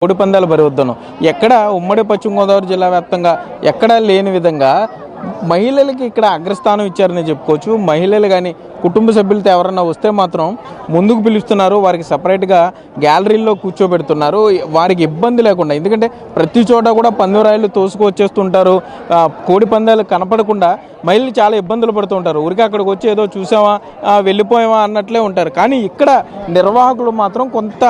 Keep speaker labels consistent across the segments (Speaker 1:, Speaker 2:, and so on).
Speaker 1: కోడిపందాల బరివద్దను ఎక్కడ ఉమ్మడి పశ్చిమ గోదావరి జిల్లా వ్యాప్తంగా ఎక్కడా లేని విధంగా మహిళలకి ఇక్కడ అగ్రస్థానం ఇచ్చారని చెప్పుకోవచ్చు. మహిళలు కానీ కుటుంబ సభ్యులతో ఎవరన్నా వస్తే మాత్రం ముందుకు పిలుస్తున్నారు, వారికి సపరేట్గా గ్యాలరీల్లో కూర్చోబెడుతున్నారు, వారికి ఇబ్బంది లేకుండా. ఎందుకంటే ప్రతి చోట కూడా పందెరాయిలు తోసుకు వచ్చేస్తుంటారు, కోడి పందాలు కనపడకుండా మహిళలు చాలా ఇబ్బందులు పడుతూ ఉంటారు. ఊరికి అక్కడికి వచ్చి ఏదో చూసామా వెళ్ళిపోయామా అన్నట్లే ఉంటారు. కానీ ఇక్కడ నిర్వాహకులు మాత్రం కొంత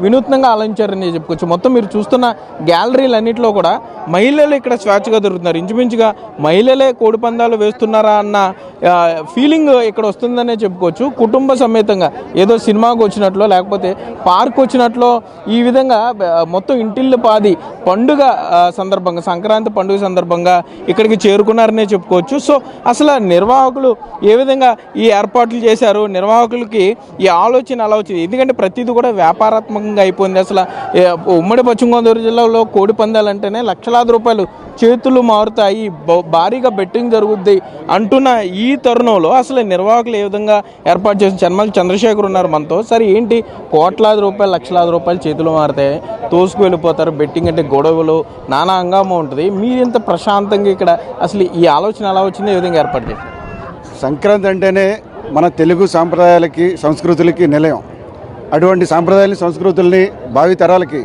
Speaker 1: వినూత్నంగా ఆలోచించారని చెప్పుకోవచ్చు. మొత్తం మీరు చూస్తున్న గ్యాలరీలన్నింటిలో కూడా మహిళలు ఇక్కడ స్వేచ్ఛగా దొరుకుతున్నారు. ఇంచుమించుగా మహిళలే కోడి పందాలు వేస్తున్నారా అన్న ఫీలింగ్ ఇక్కడ వస్తుందనే చెప్పుకోవచ్చు. కుటుంబ సమేతంగా ఏదో సినిమాకు వచ్చినట్లో లేకపోతే పార్క్ వచ్చినట్లో ఈ విధంగా మొత్తం ఇంటిల్లు పాది పండుగ సందర్భంగా, సంక్రాంతి పండుగ సందర్భంగా ఇక్కడికి చేరుకున్నారనే చెప్పుకోవచ్చు. సో అసలు నిర్వాహకులు ఏ విధంగా ఈ ఏర్పాట్లు చేశారు, నిర్వాహకులకి ఈ ఆలోచన అలా వచ్చింది. ఎందుకంటే ప్రతిదీ కూడా వ్యాపారాత్మకంగా అయిపోయింది. అసలు ఉమ్మడి పశ్చిమ గోదావరి జిల్లాలో కోడి పందాలు అంటేనే లక్షలాది రూపాయలు చేతులు మారుతాయి, భారీగా బెట్టింగ్ జరుగుద్ది అంటున్న ఈ తరుణంలో అసలు నిర్వాహకులు ఏ విధంగా ఏర్పాటు చేసిన చర్మల చంద్రశేఖర్ ఉన్నారు మనతో. సరే ఏంటి, కోట్లాది రూపాయలు లక్షలాది రూపాయలు చేతులు మారుతాయి, తోసుకు వెళ్ళిపోతారు, బెట్టింగ్ అంటే గొడవలు నానా హంగామా ఉంటుంది. మీరింత ప్రశాంతంగా ఇక్కడ అసలు ఈ ఆలోచన ఎలా వచ్చింది, ఏ విధంగా ఏర్పాటు చేశారు?
Speaker 2: సంక్రాంతి అంటేనే మన తెలుగు సాంప్రదాయాలకి సంస్కృతులకి నిలయం. అటువంటి సాంప్రదాయాలని సంస్కృతుల్ని భావితరాలకి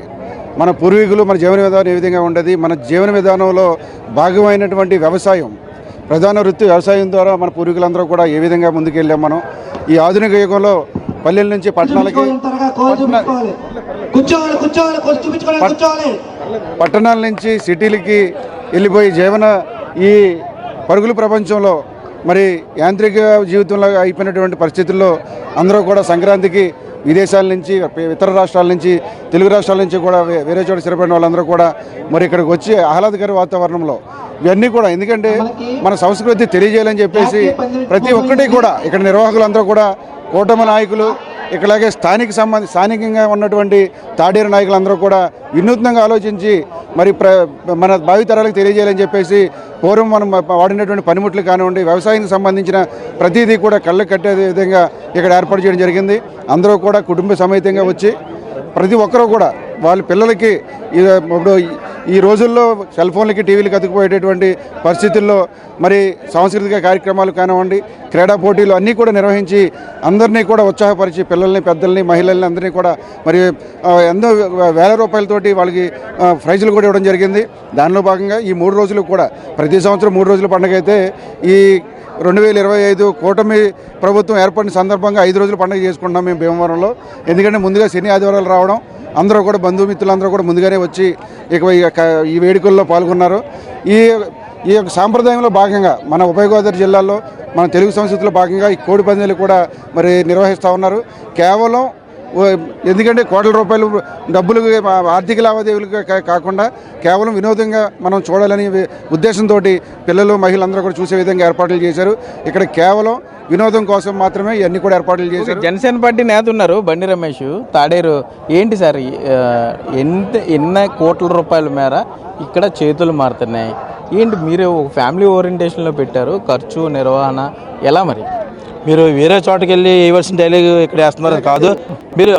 Speaker 2: మన పూర్వీకులు మన జీవన విధానం ఏ విధంగా ఉండేది, మన జీవన విధానంలో భాగమైనటువంటి వ్యవసాయం, ప్రధాన వృత్తి వ్యవసాయం ద్వారా మన పూర్వీకులందరూ కూడా ఏ విధంగా ముందుకెళ్ళాం. మనం ఈ ఆధునిక యుగంలో పల్లెల నుంచి పట్టణాల నుంచి సిటీలకి వెళ్ళిపోయి జీవన ఈ పరుగుల ప్రపంచంలో మరి యాంత్రిక జీవితంలో అయిపోయినటువంటి పరిస్థితుల్లో అందరూ కూడా సంక్రాంతికి విదేశాల నుంచి, ఇతర రాష్ట్రాల నుంచి, తెలుగు రాష్ట్రాల నుంచి కూడా వేరే చోట స్థిరపడిన వాళ్ళందరూ కూడా మరి ఇక్కడికి వచ్చి ఆహ్లాదకర వాతావరణంలో ఇవన్నీ కూడా, ఎందుకంటే మన సంస్కృతి తెలియజేయాలని చెప్పేసి ప్రతి ఒక్కటి కూడా ఇక్కడ నిర్వాహకులందరూ కూడా కూటమి నాయకులు, ఇక్కడాగే స్థానికంగా ఉన్నటువంటి తాడేరు నాయకులందరూ కూడా వినూత్నంగా ఆలోచించి మరి మన భావితరాలకు తెలియజేయాలని చెప్పేసి పూర్వం మనం వాడినటువంటి పనిముట్లు కానివ్వండి, వ్యవసాయానికి సంబంధించిన ప్రతిదీ కూడా కళ్ళకు కట్టే విధంగా ఇక్కడ ఏర్పాటు చేయడం జరిగింది. అందరూ కూడా కుటుంబ సమేతంగా వచ్చి ప్రతి ఒక్కరూ కూడా వాళ్ళ పిల్లలకి ఇప్పుడు ఈ రోజుల్లో సెల్ ఫోన్లకి టీవీలకి అతుకుపోయేటటువంటి పరిస్థితుల్లో మరి సాంస్కృతిక కార్యక్రమాలు కానివ్వండి, క్రీడా పోటీలు అన్నీ కూడా నిర్వహించి అందరినీ కూడా ఉత్సాహపరిచి పిల్లల్ని, పెద్దల్ని, మహిళల్ని అందరినీ కూడా మరి ఎన్నో వేల రూపాయలతోటి వాళ్ళకి ప్రైజులు కూడా ఇవ్వడం జరిగింది. దానిలో భాగంగా ఈ 3 రోజులు కూడా ప్రతి సంవత్సరం 3 రోజుల పండుగ అయితే ఈ 2025 కూటమి ప్రభుత్వం ఏర్పడిన సందర్భంగా 5 రోజుల పండుగ చేసుకుంటున్నాం మేము భీమవరంలో. ఎందుకంటే ముందుగా శని ఆదివారాలు రావడం, అందరూ కూడా బంధుమిత్రులందరూ కూడా ముందుగానే వచ్చి ఈ వేడుకల్లో పాల్గొన్నారు. ఈ యొక్క సాంప్రదాయంలో భాగంగా మన ఉభయ గోదావరి జిల్లాలో మన తెలుగు సంస్కృతిలో భాగంగా ఈ కోడి పందాలు కూడా మరి నిర్వహిస్తూ ఉన్నారు. కేవలం ఎందుకంటే కోట్ల రూపాయలు డబ్బులు ఆర్థిక లావాదేవీలు కాకుండా కేవలం వినోదంగా మనం చూడాలని ఉద్దేశంతో పిల్లలు, మహిళలందరూ కూడా చూసే విధంగా ఏర్పాట్లు చేశారు. ఇక్కడ కేవలం వినోదం కోసం మాత్రమే ఇవన్నీ కూడా ఏర్పాట్లు చేశారు.
Speaker 1: జనసేన పార్టీ నేత ఉన్నారు బండి రమేష్ తాడేరు, ఏంటి సార్ ఎన్ని కోట్ల రూపాయల మేర ఇక్కడ చేతులు మారుతున్నాయి, ఏంటి మీరు ఒక ఫ్యామిలీ ఓరియంటేషన్లో పెట్టారు, ఖర్చు నిర్వహణ ఎలా? మరి
Speaker 3: మీరు వేరే చోటకి వెళ్ళి వేయవలసిన డైలాగ్ ఇక్కడ వేస్తున్నారు కాదు, మీరు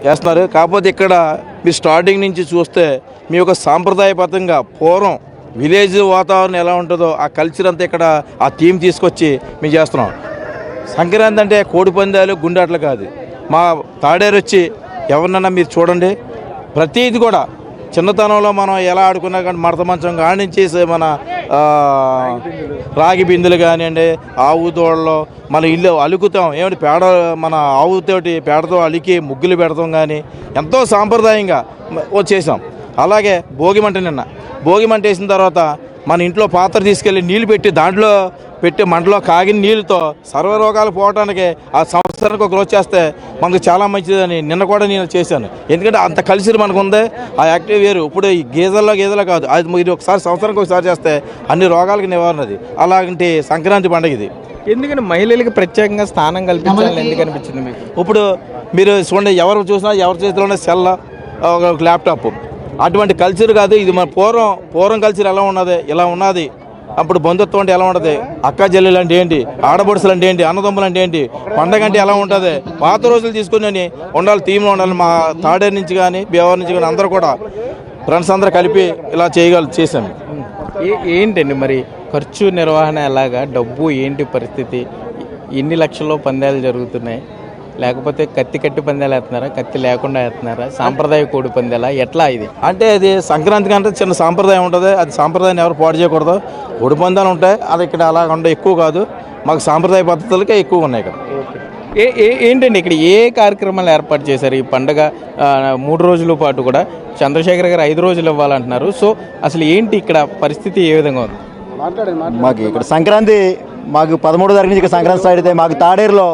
Speaker 3: వేస్తున్నారు. కాకపోతే ఇక్కడ మీరు స్టార్టింగ్ నుంచి చూస్తే మీ యొక్క సాంప్రదాయబద్ధంగా పూర్వం విలేజ్ వాతావరణం ఎలా ఉంటుందో ఆ కల్చర్ అంతా ఇక్కడ ఆ థీమ్ తీసుకొచ్చి మేము చేస్తున్నాం. సంక్రాంతి అంటే కోడి పందాలు, గుండాట్లు కాదు. మా తాడేరు వచ్చి ఎవరినన్నా మీరు చూడండి, ప్రతిది కూడా చిన్నతనంలో మనం ఎలా ఆడుకున్నా కానీ మడత మంచం కానించేసి మన రాగి బిందులు కానివ్వండి, ఆవు దూడలో మన ఇల్లు అలుకుతాం, ఏమంటే పేడ మన ఆవుతోటి పేడతో అలికి ముగ్గులు పెడతాం, కానీ ఎంతో సాంప్రదాయంగా వచ్చేసాం. అలాగే భోగిమంట, నిన్న భోగిమంట వేసిన తర్వాత మన ఇంట్లో పాత్ర తీసుకెళ్ళి నీళ్ళు పెట్టి దాంట్లో పెట్టి మంటలో కాగిన నీళ్ళతో సర్వరోగాలు పోవడానికి ఆ సంవత్సరానికి ఒక రోజు చేస్తే మనకు చాలా మంచిదని నిన్న కూడా నేను చేశాను. ఎందుకంటే అంత కలిసి మనకు ఉంది ఆ యాక్టివ్ వేరు. ఇప్పుడు ఈ గీజల్లో కాదు, అది మీరు ఒకసారి సంవత్సరానికి ఒకసారి చేస్తే అన్ని రోగాలకి నివారణది. అలాంటి సంక్రాంతి పండుగ ఇది.
Speaker 1: ఎందుకంటే మహిళలకి ప్రత్యేకంగా స్థానం కల్పించాలని ఎందుకు అనిపించింది మీకు?
Speaker 3: ఇప్పుడు మీరు చూడండి, ఎవరు చూసినా ఎవరి చేతిలోనే సెల్, ఒక ల్యాప్టాప్, అటువంటి కల్చర్ కాదు ఇది. మన పూర్వం కల్చర్ ఎలా ఉన్నది, ఇలా ఉన్నది అప్పుడు బంధుత్వం అంటే ఎలా ఉంటుంది, అక్క చెల్లెలు అంటే ఏంటి, ఆడబడుసులు అంటే ఏంటి, అన్నదమ్ములు అంటే ఏంటి, పండగ అంటే ఎలా ఉంటుంది, పాత రోజులు తీసుకుని ఉండాలి, టీంలో ఉండాలి. మా తాడేరు నుంచి కానీ బీవర్ నుంచి కానీ అందరూ కూడా ఫ్రెండ్స్ అందరూ కలిపి ఇలా చేసాము.
Speaker 1: ఏంటండి మరి ఖర్చు నిర్వహణ ఎలాగా, డబ్బు ఏంటి పరిస్థితి, ఎన్ని లక్షల్లో పందాలు జరుగుతున్నాయి, లేకపోతే కత్తి కట్టి పందాలు వేస్తున్నారా, కత్తి లేకుండా వేస్తున్నారా, సాంప్రదాయ కోడి పందాలా, ఎట్లా ఇది?
Speaker 3: అంటే అది సంక్రాంతికి అంటే చిన్న సాంప్రదాయం ఉంటుంది, అది సాంప్రదాయాన్ని ఎవరు పాడు చేయకూడదు. కోడి పందాలు ఉంటాయి, అది ఇక్కడ అలా ఉండే ఎక్కువ కాదు, మాకు సాంప్రదాయ పద్ధతులకే ఎక్కువ ఉన్నాయి ఇక్కడ.
Speaker 1: ఏంటండి ఇక్కడ ఏ కార్యక్రమాలు ఏర్పాటు చేశారు ఈ పండగ 3 రోజుల పాటు కూడా? చంద్రశేఖర్ గారు 5 రోజులు ఇవ్వాలంటున్నారు. సో అసలు ఏంటి ఇక్కడ పరిస్థితి ఏ విధంగా ఉంది?
Speaker 4: మాకు ఇక్కడ సంక్రాంతి మాకు 13వ తారీఖు నుంచి ఇక్కడ సంక్రాంతి స్టార్ట్ అయితే మాకు తాడేరులో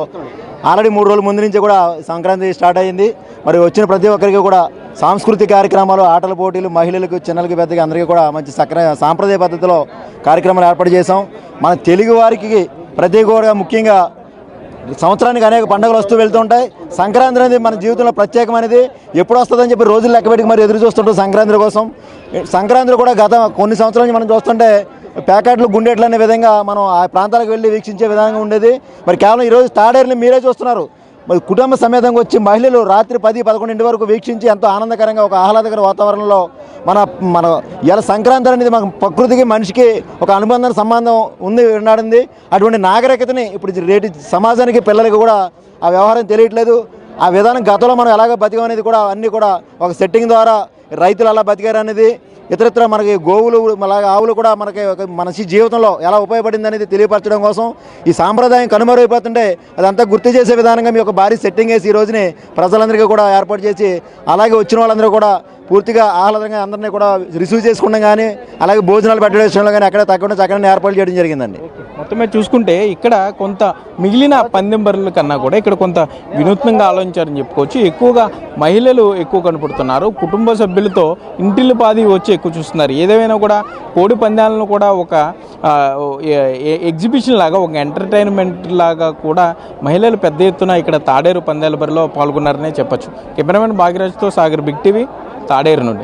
Speaker 4: ఆల్రెడీ 3 రోజుల ముందు నుంచి కూడా సంక్రాంతి స్టార్ట్ అయ్యింది. మరి వచ్చిన ప్రతి ఒక్కరికి కూడా సాంస్కృతిక కార్యక్రమాలు, ఆటల పోటీలు, మహిళలకు, చిన్నలకి, పెద్దకి అందరికీ కూడా మంచి సాంప్రదాయ పద్ధతిలో కార్యక్రమాలు ఏర్పాటు చేసాం. మన తెలుగు వారికి ప్రతి కూడా ముఖ్యంగా సంవత్సరానికి అనేక పండుగలు వస్తూ వెళ్తూ ఉంటాయి. సంక్రాంతి అనేది మన జీవితంలో ప్రత్యేకమైనది. ఎప్పుడు వస్తుందని చెప్పి రోజులు లెక్కబెట్టి మరి ఎదురు చూస్తుంటాం సంక్రాంతి కోసం. సంక్రాంతిలో కూడా గత కొన్ని సంవత్సరాల నుంచి మనం చూస్తుంటే ప్యాకెట్లు, గుండెట్లు అనే విధంగా మనం ఆ ప్రాంతాలకు వెళ్ళి వీక్షించే విధంగా ఉండేది. మరి కేవలం ఈరోజు తాడేరుని మీరే చూస్తున్నారు. మరి కుటుంబ సమేతంగా వచ్చి మహిళలు రాత్రి 10-11 వరకు వీక్షించి ఎంతో ఆనందకరంగా ఒక ఆహ్లాదకర వాతావరణంలో మన ఇలా సంక్రాంతి అనేది మన ప్రకృతికి, మనిషికి ఒక అనుబంధం, సంబంధం ఉంది, ఉన్నాడింది. అటువంటి నాగరికతని ఇప్పుడు రేటు సమాజానికి, పిల్లలకి కూడా ఆ వ్యవహారం తెలియట్లేదు. ఆ విధానం గతంలో మనం ఎలాగ బతికమనేది కూడా అన్నీ కూడా ఒక సెట్టింగ్ ద్వారా రైతులు అలా బతికారు అనేది, ఇతరత్ర మనకి గోవులు, అలాగే ఆవులు కూడా మనకి మనిషి జీవితంలో ఎలా ఉపయోగపడింది అనేది తెలియపరచడం కోసం ఈ సాంప్రదాయం కనుమరుగైపోతుంటే అదంతా గుర్తు చేసే విధానంగా మీ ఒక భారీ సెట్టింగ్ వేసి ఈ రోజుని ప్రజలందరికీ కూడా ఏర్పాటు చేసి, అలాగే వచ్చిన వాళ్ళందరూ కూడా పూర్తిగా ఆహ్లాదంగా అందరినీ కూడా రిసీవ్ చేసుకోవడం కానీ, అలాగే భోజనాలు పెట్టడం విషయంలో కానీ ఎక్కడ తగ్గకుండా చక్కగా ఏర్పాటు చేయడం జరిగిందండి.
Speaker 1: మొత్తమే చూసుకుంటే ఇక్కడ కొంత మిగిలిన పందెం బరుల కన్నా కూడా ఇక్కడ కొంత వినూత్నంగా ఆలోచించారని చెప్పుకోవచ్చు. ఎక్కువగా మహిళలు ఎక్కువ కనపడుతున్నారు, కుటుంబ సభ్యులతో ఇంటిల్లి పాది వచ్చి ఎక్కువ చూస్తున్నారు. ఏదేమైనా కూడా కోడి పందాలను కూడా ఒక ఎగ్జిబిషన్ లాగా, ఒక ఎంటర్టైన్మెంట్ లాగా కూడా మహిళలు పెద్ద ఎత్తున ఇక్కడ తాడేరు పందాల బరిలో పాల్గొన్నారనే చెప్పచ్చు. కెమెరామెన్ భాగ్యరాజ్తో సాగర్, బిగ్ టీవీ, తాడేరు నుండి.